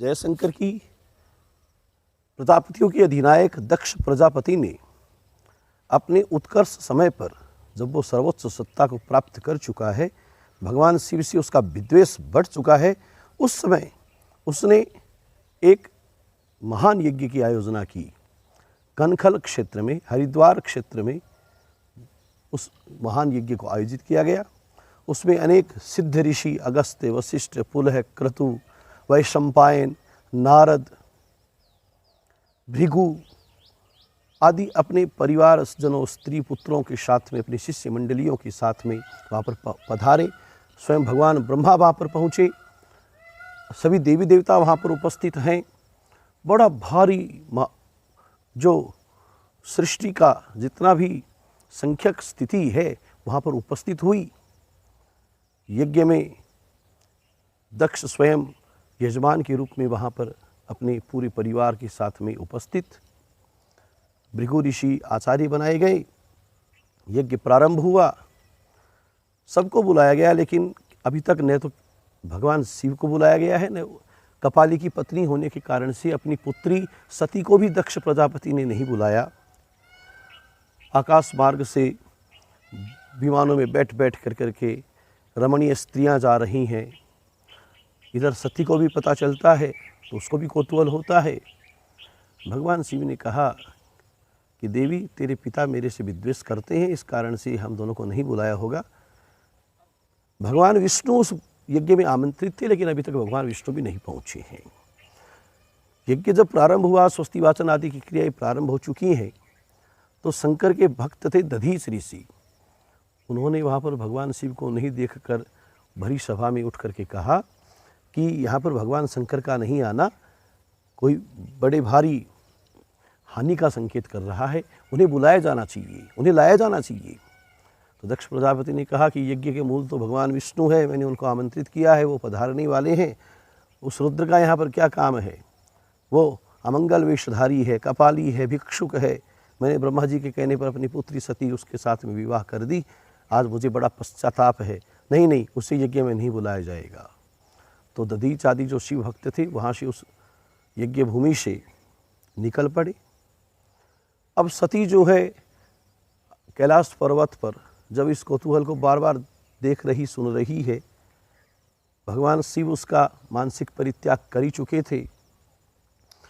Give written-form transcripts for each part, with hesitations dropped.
जयशंकर की प्रजापतियों के अधिनायक दक्ष प्रजापति ने अपने उत्कर्ष समय पर, जब वो सर्वोच्च सत्ता को प्राप्त कर चुका है, भगवान शिव से उसका विद्वेष बढ़ चुका है, उस समय उसने एक महान यज्ञ की आयोजना की। कनखल क्षेत्र में, हरिद्वार क्षेत्र में उस महान यज्ञ को आयोजित किया गया। उसमें अनेक सिद्ध ऋषि अगस्त्य, वशिष्ठ, पुलह, क्रतु, वैशंपायन, नारद, भृगु आदि अपने परिवार जनों, स्त्री पुत्रों के साथ में, अपनी शिष्य मंडलियों के साथ में वहाँ पर पधारे। स्वयं भगवान ब्रह्मा वहाँ पर पहुँचे, सभी देवी देवता वहाँ पर उपस्थित हैं। बड़ा भारी जो सृष्टि का जितना भी संख्यक स्थिति है वहाँ पर उपस्थित हुई। यज्ञ में दक्ष स्वयं यजमान के रूप में वहाँ पर अपने पूरे परिवार के साथ में उपस्थित। भृगु ऋषि आचार्य बनाए गए। यज्ञ प्रारंभ हुआ, सबको बुलाया गया, लेकिन अभी तक न तो भगवान शिव को बुलाया गया है, न कपाली की पत्नी होने के कारण से अपनी पुत्री सती को भी दक्ष प्रजापति ने नहीं बुलाया। आकाश मार्ग से विमानों में बैठ बैठ कर करके रमणीय स्त्रियां जा रही हैं। इधर सती को भी पता चलता है तो उसको भी कौतूहल होता है। भगवान शिव ने कहा कि देवी, तेरे पिता मेरे से विद्वेष करते हैं, इस कारण से हम दोनों को नहीं बुलाया होगा। भगवान विष्णु उस यज्ञ में आमंत्रित थे, लेकिन अभी तक भगवान विष्णु भी नहीं पहुँचे हैं। यज्ञ जब प्रारंभ हुआ, स्वस्ति वाचन आदि की क्रियाएं प्रारंभ हो चुकी हैं, तो शंकर के भक्त थे दधीच ऋषि। उन्होंने वहाँ पर भगवान शिव को नहीं देखकर भरी सभा में उठ करके कहा कि यहाँ पर भगवान शंकर का नहीं आना कोई बड़े भारी हानि का संकेत कर रहा है, उन्हें बुलाया जाना चाहिए, उन्हें लाया जाना चाहिए। तो दक्ष प्रजापति ने कहा कि यज्ञ के मूल तो भगवान विष्णु है, मैंने उनको आमंत्रित किया है, वो पधारने वाले हैं। उस रुद्र का यहाँ पर क्या काम है? वो अमंगल वेशधारी है, कपाली है, भिक्षुक है। मैंने ब्रह्मा जी के कहने पर अपनी पुत्री सती उसके साथ में विवाह कर दी, आज मुझे बड़ा पश्चाताप है। नहीं नहीं, उसे यज्ञ में नहीं बुलाया जाएगा। तो दधीच आदि जो शिव भक्त थे वहाँ से उस यज्ञ भूमि से निकल पड़े। अब सती जो है कैलाश पर्वत पर जब इस कौतूहल को बार बार देख रही, सुन रही है, भगवान शिव उसका मानसिक परित्याग कर ही चुके थे।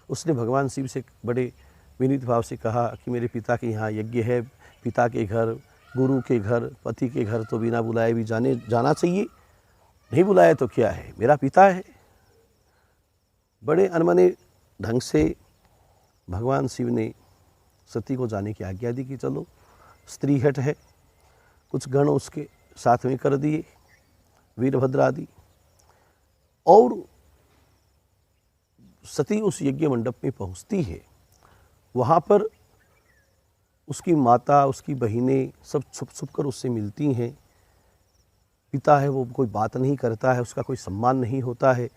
उसने भगवान शिव से बड़े विनीत भाव से कहा कि मेरे पिता के यहाँ यज्ञ है, पिता के घर, गुरु के घर, पति के घर तो बिना बुलाए भी जाना चाहिए, नहीं बुलाया तो क्या है, मेरा पिता है। बड़े अनमने ढंग से भगवान शिव ने सती को जाने की आज्ञा दी कि चलो, स्त्री हट है। कुछ गण उसके साथ में कर दिए, वीरभद्र आदि, और सती उस यज्ञ मंडप में पहुंचती है। वहाँ पर उसकी माता, उसकी बहिनें सब छुप छुप कर उससे मिलती हैं। पिता है वो कोई बात नहीं करता है, उसका कोई सम्मान नहीं होता है।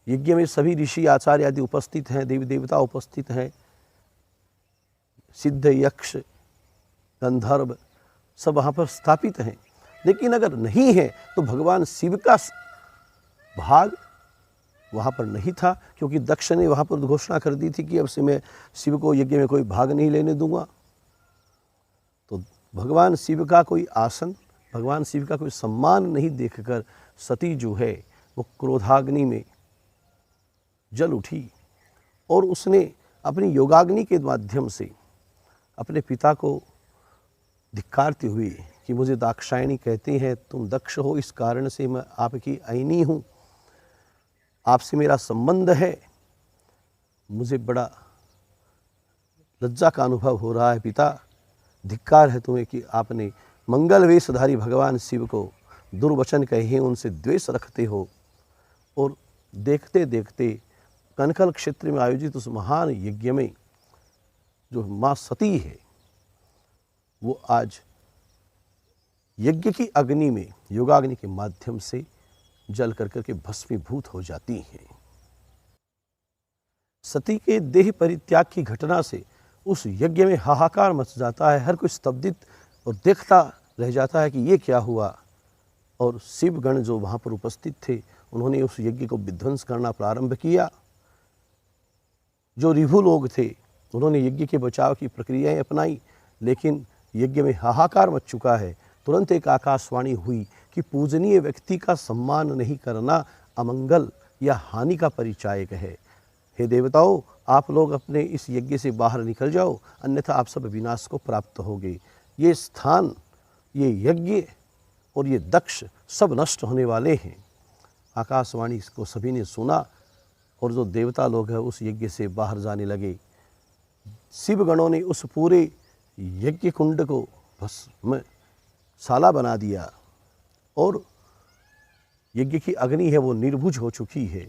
यज्ञ में सभी ऋषि आचार्य आदि उपस्थित हैं, देवी देवता उपस्थित हैं, सिद्ध, यक्ष, गंधर्व सब वहाँ पर स्थापित हैं। लेकिन अगर नहीं है तो भगवान शिव का भाग वहाँ पर नहीं था, क्योंकि दक्ष ने वहाँ पर घोषणा कर दी थी कि अब से मैं शिव को यज्ञ में कोई भाग नहीं लेने दूंगा। तो भगवान शिव का कोई आसन, भगवान शिव का कोई सम्मान नहीं देखकर सती जो है वो क्रोधाग्नि में जल उठी और उसने अपनी योगाग्नि के माध्यम से अपने पिता को धिक्कारते हुए कि मुझे दाक्षायणी कहते हैं, तुम दक्ष हो, इस कारण से मैं आपकी अयनी हूँ, आपसे मेरा संबंध है, मुझे बड़ा लज्जा का अनुभव हो रहा है पिता। धिक्कार है तुम्हें कि आपने मंगल वेशधारी भगवान शिव को दुर्वचन कहे, उनसे द्वेष रखते हो। और देखते देखते कनखल क्षेत्र में आयोजित उस महान यज्ञ में जो माँ सती है वो आज यज्ञ की अग्नि में, योगाग्नि के माध्यम से जल कर करके भस्मीभूत हो जाती हैं। सती के देह परित्याग की घटना से उस यज्ञ में हाहाकार मच जाता है, हर कोई स्तब्धित और देखता रह जाता है कि ये क्या हुआ। और शिवगण जो वहाँ पर उपस्थित थे उन्होंने उस यज्ञ को विध्वंस करना प्रारंभ किया। जो रिभु लोग थे उन्होंने यज्ञ के बचाव की प्रक्रियाएं अपनाई, लेकिन यज्ञ में हाहाकार मच चुका है। तुरंत एक आकाशवाणी हुई कि पूजनीय व्यक्ति का सम्मान नहीं करना अमंगल या हानि का परिचायक है। हे देवताओं, आप लोग अपने इस यज्ञ से बाहर निकल जाओ, अन्यथा आप सब विनाश को प्राप्त होगे। ये स्थान, ये यज्ञ और ये दक्ष सब नष्ट होने वाले हैं। आकाशवाणी को सभी ने सुना और जो देवता लोग हैं उस यज्ञ से बाहर जाने लगे। शिवगणों ने उस पूरे यज्ञ कुंड को भस्म शाला बना दिया और यज्ञ की अग्नि है वो निर्भुज हो चुकी है,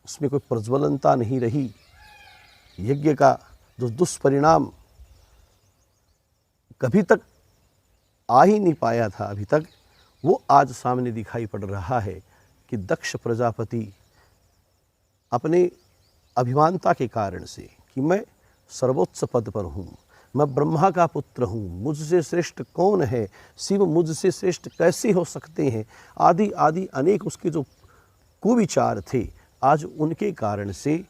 उसमें कोई प्रज्वलनता नहीं रही। यज्ञ का जो दुष्परिणाम कभी तक आ ही नहीं पाया था अभी तक, वो आज सामने दिखाई पड़ रहा है कि दक्ष प्रजापति अपने अभिमानता के कारण से कि मैं सर्वोच्च पद पर हूँ, मैं ब्रह्मा का पुत्र हूँ, मुझसे श्रेष्ठ कौन है, शिव मुझसे श्रेष्ठ कैसे हो सकते हैं, आदि आदि अनेक उसके जो कुविचार थे, आज उनके कारण से,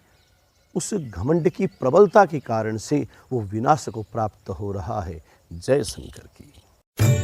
उस घमंड की प्रबलता के कारण से वो विनाश को प्राप्त हो रहा है। जय शंकर की।